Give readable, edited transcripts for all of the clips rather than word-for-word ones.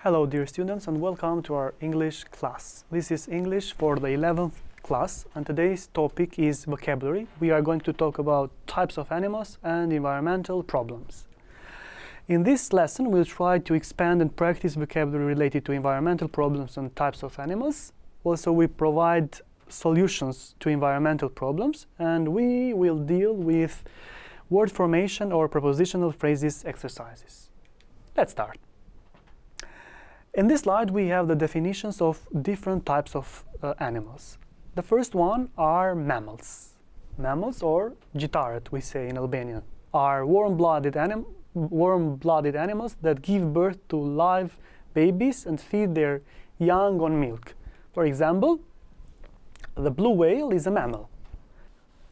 Hello dear students and welcome to our English class. This is English for the 11th class and today's topic is vocabulary. We are going to talk about types of animals and environmental problems. In this lesson we'll try to expand and practice vocabulary related to environmental problems and types of animals. Also we provide solutions to environmental problems and we will deal with word formation or prepositional phrases exercises. Let's start. In this slide we have the definitions of different types of animals. The first one are mammals. Mammals, or gitaret we say in Albanian, are warm-blooded animals that give birth to live babies and feed their young on milk. For example, the blue whale is a mammal.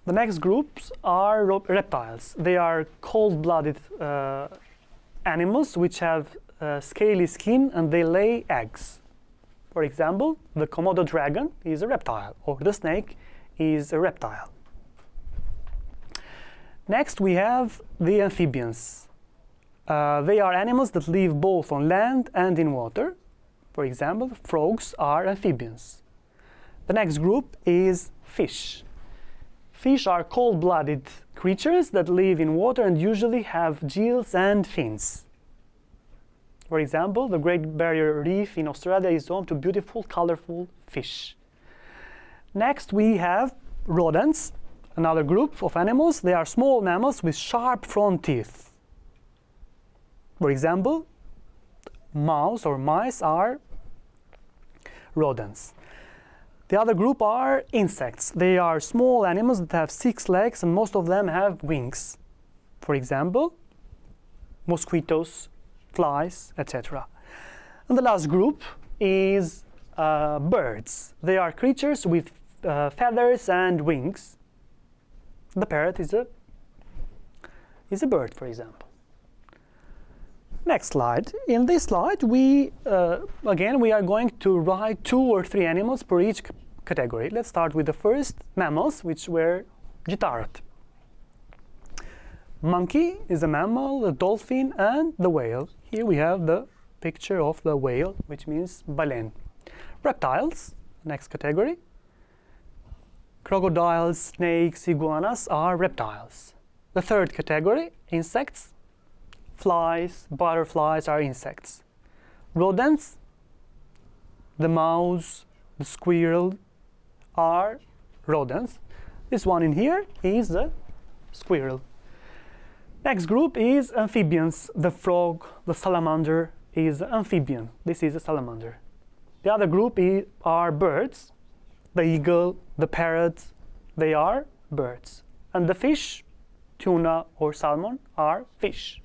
The next groups are reptiles. They are cold-blooded animals which have scaly skin and they lay eggs. For example, the Komodo dragon is a reptile, or the snake is a reptile. Next we have the amphibians. They are animals that live both on land and in water. For example, frogs are amphibians. The next group is fish. Fish are cold-blooded creatures that live in water and usually have gills and fins. For example, the Great Barrier Reef in Australia is home to beautiful, colorful fish. Next, we have rodents, another group of animals. They are small mammals with sharp front teeth. For example, mouse or mice are rodents. The other group are insects. They are small animals that have 6 legs and most of them have wings. For example, mosquitoes, flies, etc. And the last group is birds. They are creatures with feathers and wings. The parrot is a bird, for example. Next slide. In this slide, we are going to write 2 or 3 animals per each category. Let's start with the first, mammals, which were gitaret. Monkey is a mammal, the dolphin, and the whale. Here we have the picture of the whale, which means baleine. Reptiles, next category. Crocodiles, snakes, iguanas are reptiles. The third category, insects. Flies, butterflies are insects. Rodents, the mouse, the squirrel are rodents. This one in here is the squirrel. Next group is amphibians. The frog, the salamander is an amphibian. This is a salamander. The other group are birds. The eagle, the parrot, they are birds. And the fish, tuna or salmon, are fish.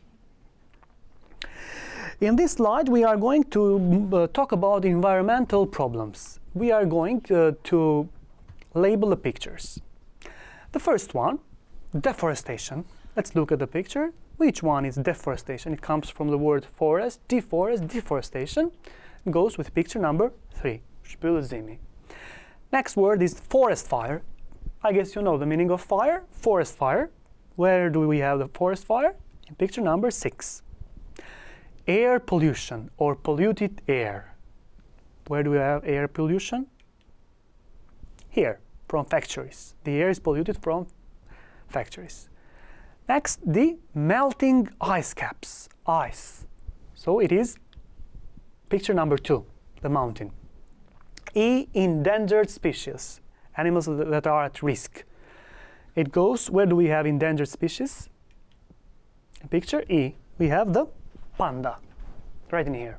In this slide, we are going to talk about environmental problems. We are going to label the pictures. The first one, deforestation. Let's look at the picture. Which one is deforestation? It comes from the word forest, deforestation. It goes with picture number 3. Shpylëzimi. Next word is forest fire. I guess you know the meaning of fire. Forest fire. Where do we have the forest fire? In picture number 6. Air pollution or polluted air. Where do we have air pollution? Here, from factories. The air is polluted from factories. Next, the melting ice caps, ice. So it is picture number 2, the mountain. Endangered species, animals that are at risk. It goes, where do we have endangered species? In picture E, we have the panda, right in here.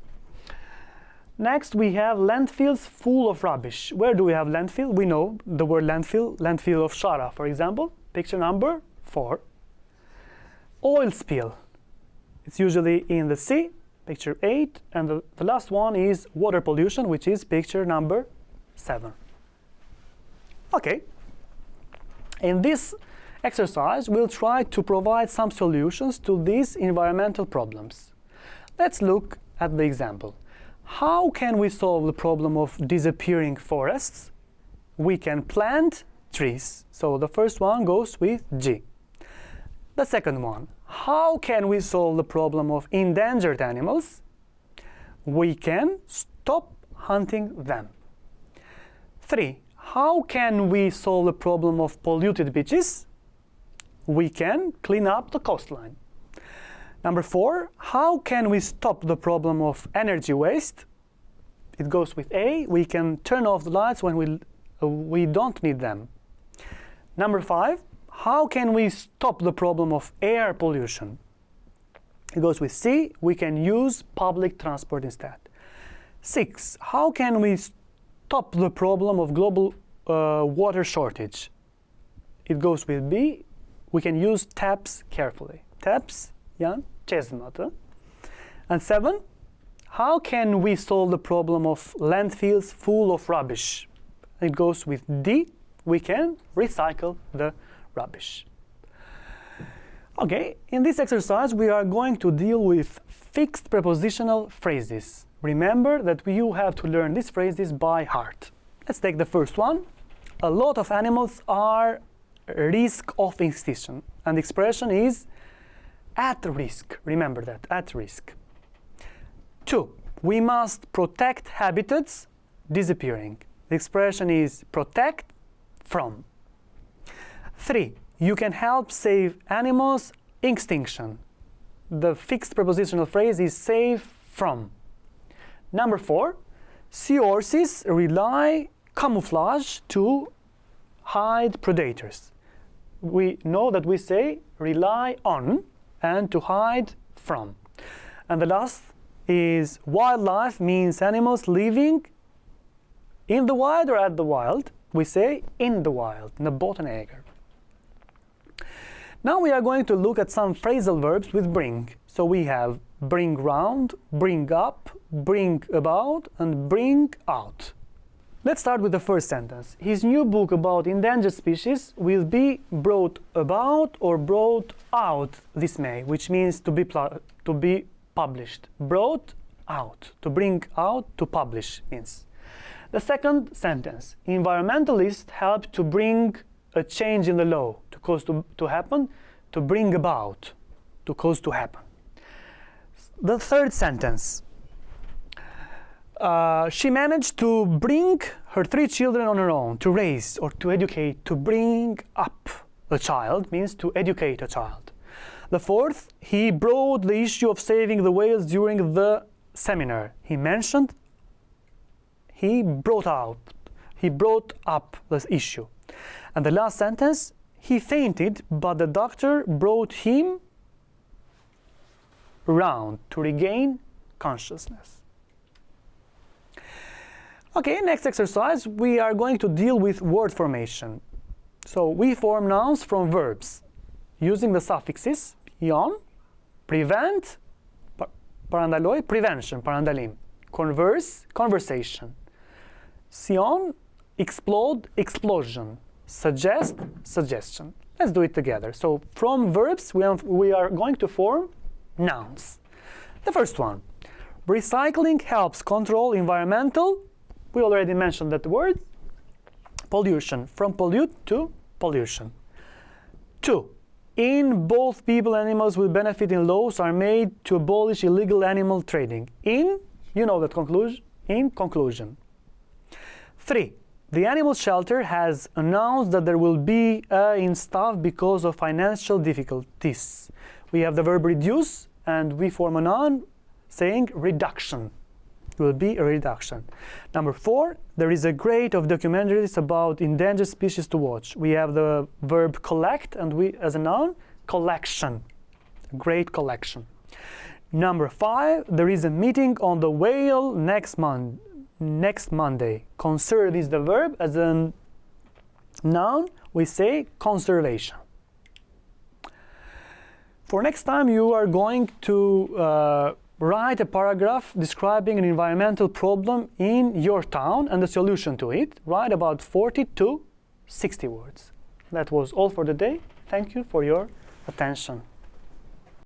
Next, we have landfills full of rubbish. Where do we have landfill? We know the word landfill, landfill of Shara, for example, picture number 4. Oil spill. It's usually in the sea, picture 8, and the last one is water pollution, which is picture number 7. Okay. In this exercise, we'll try to provide some solutions to these environmental problems. Let's look at the example. How can we solve the problem of disappearing forests? We can plant trees. So the first one goes with G. The second one, how can we solve the problem of endangered animals? We can stop hunting them. 3. How can we solve the problem of polluted beaches? We can clean up the coastline. Number 4. How can we stop the problem of energy waste? It goes with A. We can turn off the lights when we don't need them. Number 5. How can we stop the problem of air pollution? It goes with C. We can use public transport instead. 6. How can we stop the problem of global water shortage? It goes with B. We can use taps carefully. Taps, yan çeşme. And 7. How can we solve the problem of landfills full of rubbish? It goes with D. We can recycle the rubbish. Okay, in this exercise we are going to deal with fixed prepositional phrases. Remember that you have to learn these phrases by heart. Let's take the first one. A lot of animals are risk of extinction, and the expression is at risk. Remember that, at risk. 2. We must protect habitats disappearing. The expression is protect from. 3. You can help save animals extinction. The fixed prepositional phrase is save from. Number 4. Seahorses rely camouflage to hide predators. We know that we say rely on and to hide from. And the last is wildlife means animals living in the wild or at the wild. We say in the wild, nabotenäger. Now we are going to look at some phrasal verbs with bring. So we have bring round, bring up, bring about, and bring out. Let's start with the first sentence. His new book about endangered species will be brought about or brought out this May, which means to be published. Brought out, to bring out, to publish means. The second sentence, environmentalists help to bring a change in the law, to cause to happen, to bring about, to cause to happen. The third sentence, she managed to bring her 3 children on her own, to raise or to educate, to bring up a child means to educate a child. The fourth, he brought the issue of saving the whales during the seminar. He brought up this issue. And the last sentence, he fainted, but the doctor brought him round to regain consciousness. Okay, next exercise, we are going to deal with word formation. So we form nouns from verbs using the suffixes ion, prevent, parandaloi, prevention, parandalim, converse, conversation, sion, explode, explosion, suggest, suggestion. Let's do it together. So from verbs, we are going to form nouns. The first one, recycling helps control environmental, we already mentioned that word, pollution, from pollute to pollution. 2. In both people and animals will benefit in laws are made to abolish illegal animal trading. In, you know that conclusion, in conclusion. 3. The animal shelter has announced that there will be in staff because of financial difficulties. We have the verb reduce and we form a noun saying reduction. It will be a reduction. Number 4, there is a grade of documentaries about endangered species to watch. We have the verb collect and we, as a noun, collection. Great collection. Number 5, there is a meeting on the whale next Monday. Conserve is the verb. As a noun, we say conservation. For next time, you are going to write a paragraph describing an environmental problem in your town and the solution to it. Write about 40 to 60 words. That was all for the day. Thank you for your attention.